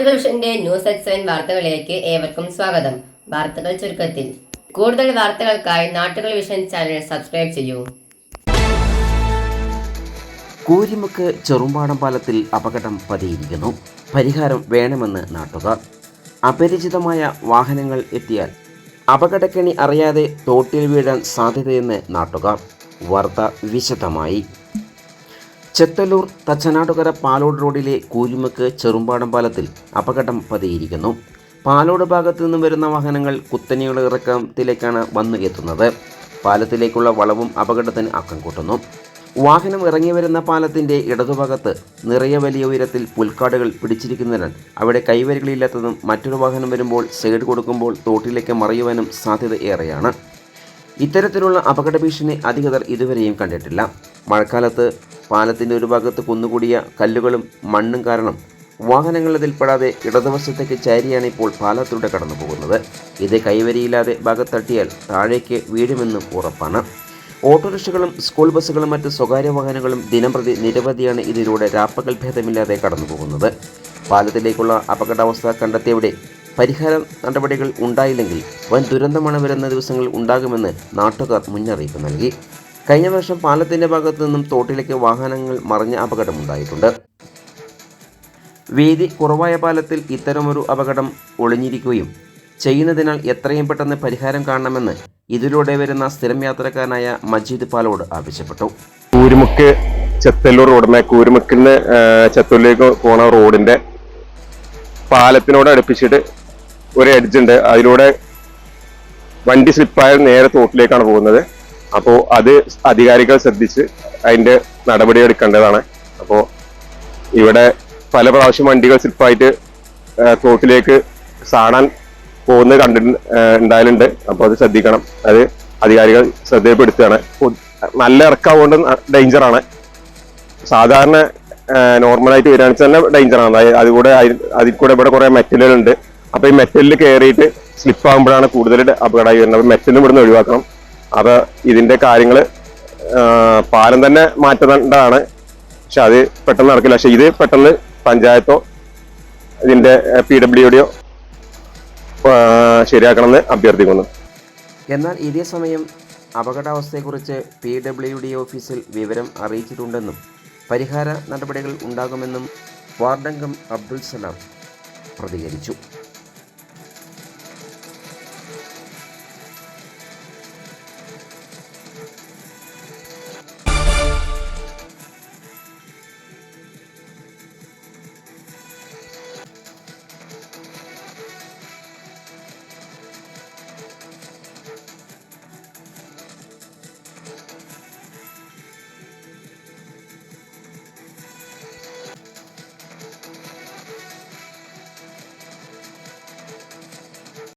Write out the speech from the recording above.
നാട്ടുകൾ വിഷന്റെ news at 7 വാർത്തകളിലേക്ക് ഏവർക്കും സ്വാഗതം. വാർത്തകൾ ചുരുക്കത്തിൽ. കൂടുതൽ വാർത്തകൾക്കായി നാട്ടുകൾ വിഷൻ ചാനൽ സബ്സ്ക്രൈബ് ചെയ്യൂ. കൂരിമുക്ക് ചെറുമ്പാടം പാലത്തിൽ അപകടം പതിയിരിക്കുന്നു. പരിഹാരം വേണമെന്ന് നാട്ടുകാർ. അപരിചിതമായ വാഹനങ്ങൾ എത്തിയാൽ അപകടക്കെണി അറിയാതെ തോട്ടിൽ വീഴാൻ സാധ്യതയെന്ന് നാട്ടുകാർ. വാർത്ത വിശദമായി. ചെത്തല്ലൂർ തച്ചനാട്ടുകര പാലോട് റോഡിലെ കൂരിമുക്ക് ചെറുമ്പാടം പാലത്തിൽ അപകടം പതിയിരിക്കുന്നു. പാലോട് ഭാഗത്തു നിന്നും വരുന്ന വാഹനങ്ങൾ കുത്തനെയുള്ള ഇറക്കത്തിലേക്കാണ് വന്നു എത്തുന്നത്. പാലത്തിലേക്കുള്ള വളവും അപകടത്തിന് ആക്കം കൂട്ടുന്നു. വാഹനം ഇറങ്ങി വരുന്ന പാലത്തിൻ്റെ ഇടതുഭാഗത്ത് നിറയെ വലിയ ഉയരത്തിൽ പുൽക്കാടുകൾ പിടിച്ചിരിക്കുന്നതിനാൽ അവിടെ കൈവരികളില്ലാത്തതും മറ്റൊരു വാഹനം വരുമ്പോൾ സൈഡ് കൊടുക്കുമ്പോൾ തോട്ടിലേക്ക് മറിയുവാനും സാധ്യത ഏറെയാണ്. ഇത്തരത്തിലുള്ള അപകട ഭീഷണി അധികൃതർ ഇതുവരെയും കണ്ടിട്ടില്ല. മഴക്കാലത്ത് പാലത്തിൻ്റെ ഒരു ഭാഗത്ത് കുന്നുകൂടിയ കല്ലുകളും മണ്ണും കാരണം വാഹനങ്ങൾ അതിൽപ്പെടാതെ ഇടതുവശത്തേക്ക് ചാരിയാണ് ഇപ്പോൾ പാലത്തിലൂടെ കടന്നു പോകുന്നത്. ഇത് കൈവരിയില്ലാതെ ഭാഗത്തട്ടിയാൽ താഴേക്ക് വീഴുമെന്നും ഉറപ്പാണ്. ഓട്ടോറിക്ഷകളും സ്കൂൾ ബസ്സുകളും മറ്റ് സ്വകാര്യ വാഹനങ്ങളും ദിനംപ്രതി നിരവധിയാണ് ഇതിലൂടെ രാപ്പകൽ ഭേദമില്ലാതെ കടന്നു പോകുന്നത്. പാലത്തിലേക്കുള്ള അപകടാവസ്ഥ കണ്ടെത്തിയവിടെ പരിഹാര നടപടികൾ ഉണ്ടായില്ലെങ്കിൽ വൻ ദുരന്തമാണ് വരുന്ന ദിവസങ്ങളിൽ ഉണ്ടാകുമെന്ന് നാട്ടുകാർ മുന്നറിയിപ്പ് നൽകി. കഴിഞ്ഞ വർഷം പാലത്തിൻ്റെ ഭാഗത്തു നിന്നും തോട്ടിലേക്ക് വാഹനങ്ങൾ മറിഞ്ഞ അപകടമുണ്ടായിട്ടുണ്ട്. വീതി കുറവായ പാലത്തിൽ ഇത്തരമൊരു അപകടം ഒളിഞ്ഞിരിക്കുകയും ചെയ്യുന്നതിനാൽ എത്രയും പെട്ടെന്ന് പരിഹാരം കാണണമെന്ന് ഇതിലൂടെ വരുന്ന സ്ഥിരം യാത്രക്കാരനായ മജീദ് പാലോട് ആവശ്യപ്പെട്ടു. കൂരിമുക്ക് ചെത്തല്ലൂർ റോഡ് കൂരിമുക്കിൽ നിന്ന് ചെത്തല്ലൂരിലേക്ക് പോണ റോഡിന്റെ പാലത്തിനോട് അടുപ്പിച്ചിട്ട് ഒരു എഡ്ജ് ഉണ്ട്. അതിലൂടെ വണ്ടി സ്ലിപ്പായാൽ നേരെ തോട്ടിലേക്കാണ് പോകുന്നത്. അപ്പോൾ അത് അധികാരികൾ ശ്രദ്ധിച്ച് അതിന്റെ നടപടി എടുക്കേണ്ടതാണ്. അപ്പോൾ ഇവിടെ പല പ്രാവശ്യം വണ്ടികൾ സ്ലിപ്പായിട്ട് തോട്ടിലേക്ക് ചാടാൻ പോകുന്നത് ഉണ്ടായാലുണ്ട്. അപ്പോൾ അത് ശ്രദ്ധിക്കണം. അത് അധികാരികൾ ശ്രദ്ധയിൽപ്പെടുത്തുകയാണ്. നല്ല ഇറക്കാവുകൊണ്ട് ഡേഞ്ചറാണ്. സാധാരണ നോർമലായിട്ട് വരികയാണെന്ന് തന്നെ ഡേഞ്ചറാണ്. അതിൽ കൂടെ ഇവിടെ കുറെ മെറ്റലുകളുണ്ട്. അപ്പൊ ഈ മെറ്റലിൽ കയറിയിട്ട് സ്ലിപ്പാകുമ്പോഴാണ് കൂടുതൽ അപകടമായി വരുന്നത്. അപ്പൊ മെറ്റലിന് ഇവിടുന്ന് ഒഴിവാക്കണം. അപ്പൊ ഇതിന്റെ കാര്യങ്ങൾ പാലം തന്നെ മാറ്റേണ്ടതാണ്. പക്ഷെ അത് പെട്ടെന്ന് നടക്കില്ല. പക്ഷെ ഇത് പെട്ടെന്ന് പഞ്ചായത്തോ ഇതിന്റെ PWDയോ ശരിയാക്കണമെന്ന് അഭ്യർത്ഥിക്കുന്നു. എന്നാൽ ഇതേ സമയം അപകടാവസ്ഥയെക്കുറിച്ച് PWD ഓഫീസിൽ വിവരം അറിയിച്ചിട്ടുണ്ടെന്നും പരിഹാര നടപടികൾ ഉണ്ടാകുമെന്നും വാർഡംഗം അബ്ദുൽ സലാം പ്രതികരിച്ചു.